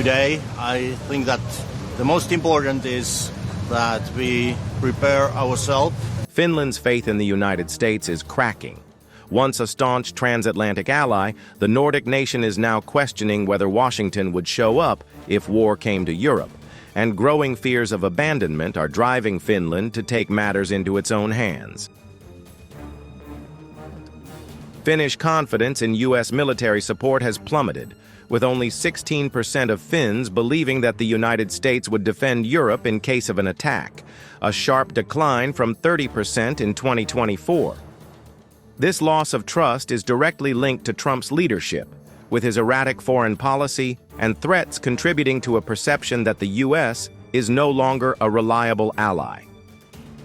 Today, I think that the most important is that we prepare ourselves. Finland's faith in the United States is cracking. Once a staunch transatlantic ally, the Nordic nation is now questioning whether Washington would show up if war came to Europe, and growing fears of abandonment are driving Finland to take matters into its own hands. Finnish confidence in U.S. military support has plummeted, with only 16% of Finns believing that the United States would defend Europe in case of an attack, a sharp decline from 30% in 2024. This loss of trust is directly linked to Trump's leadership, with his erratic foreign policy and threats contributing to a perception that the U.S. is no longer a reliable ally.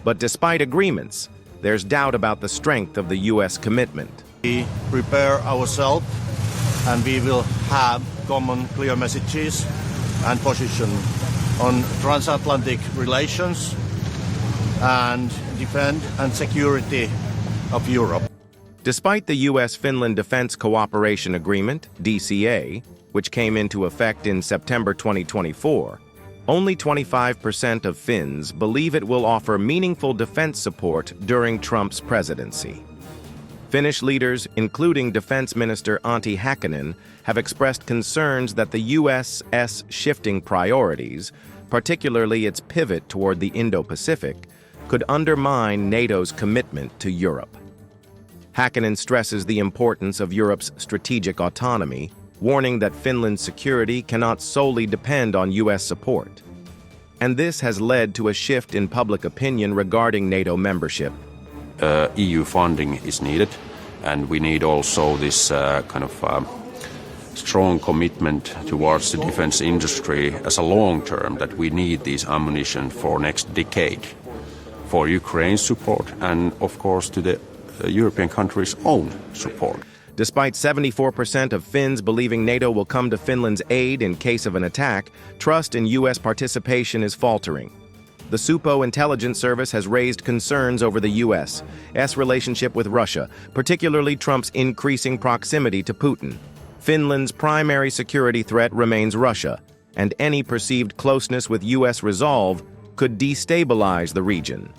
But despite agreements, there's doubt about the strength of the U.S. commitment. We prepare ourselves and we will have common clear messages and position on transatlantic relations and defend and security of Europe. Despite the U.S.-Finland Defense Cooperation Agreement, DCA, which came into effect in September 2024, only 25% of Finns believe it will offer meaningful defense support during Trump's presidency. Finnish leaders, including Defense Minister Antti Häkkänen, have expressed concerns that the U.S.'s shifting priorities, particularly its pivot toward the Indo-Pacific, could undermine NATO's commitment to Europe. Häkkänen stresses the importance of Europe's strategic autonomy, warning that Finland's security cannot solely depend on U.S. support. And this has led to a shift in public opinion regarding NATO membership. EU funding is needed, and we need also this strong commitment towards the defense industry as a long term, that we need this ammunition for next decade for Ukraine's support and, of course, to the European countries' own support. Despite 74% of Finns believing NATO will come to Finland's aid in case of an attack, trust in U.S. participation is faltering. The Supo intelligence service has raised concerns over the U.S.'s relationship with Russia, particularly Trump's increasing proximity to Putin. Finland's primary security threat remains Russia, and any perceived closeness with U.S. resolve could destabilize the region.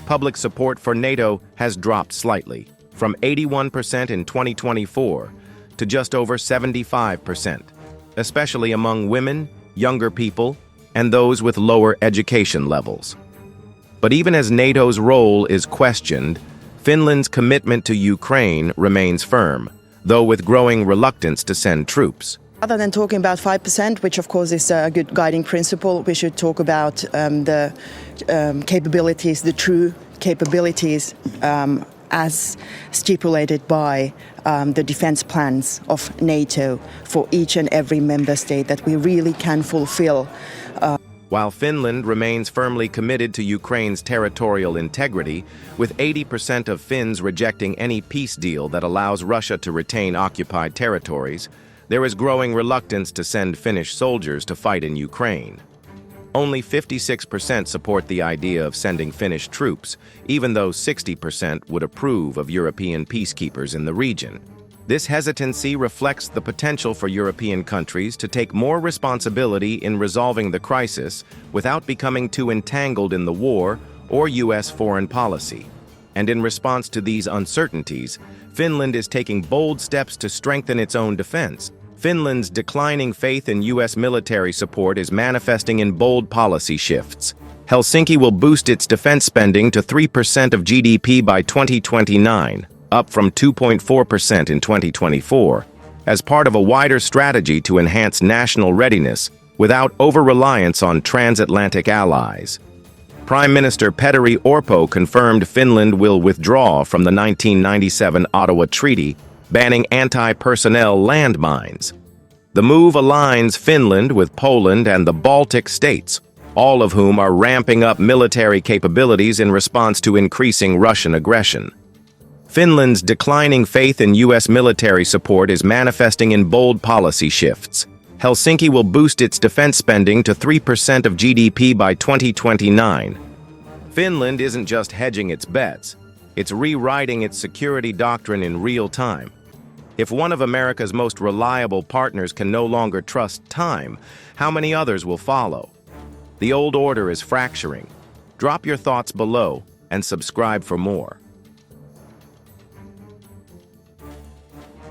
Public support for NATO has dropped slightly, from 81% in 2024 to just over 75%, especially among women, younger people, and those with lower education levels. But even as NATO's role is questioned, Finland's commitment to Ukraine remains firm, though with growing reluctance to send troops. Other than talking about 5%, which of course is a good guiding principle, we should talk about the capabilities, the true capabilities as stipulated by the defense plans of NATO for each and every member state that we really can fulfill. While Finland remains firmly committed to Ukraine's territorial integrity, with 80% of Finns rejecting any peace deal that allows Russia to retain occupied territories, there is growing reluctance to send Finnish soldiers to fight in Ukraine. Only 56% support the idea of sending Finnish troops, even though 60% would approve of European peacekeepers in the region. This hesitancy reflects the potential for European countries to take more responsibility in resolving the crisis without becoming too entangled in the war or U.S. foreign policy. And in response to these uncertainties, Finland is taking bold steps to strengthen its own defense. Finland's declining faith in U.S. military support is manifesting in bold policy shifts. Helsinki will boost its defense spending to 3% of GDP by 2029, up from 2.4% in 2024, as part of a wider strategy to enhance national readiness without over-reliance on transatlantic allies. Prime Minister Petteri Orpo confirmed Finland will withdraw from the 1997 Ottawa Treaty, banning anti-personnel landmines. The move aligns Finland with Poland and the Baltic states, all of whom are ramping up military capabilities in response to increasing Russian aggression. Finland's declining faith in U.S. military support is manifesting in bold policy shifts. Helsinki will boost its defense spending to 3% of GDP by 2029. Finland isn't just hedging its bets, it's rewriting its security doctrine in real time. If one of America's most reliable partners can no longer trust time, how many others will follow? The old order is fracturing. Drop your thoughts below and subscribe for more.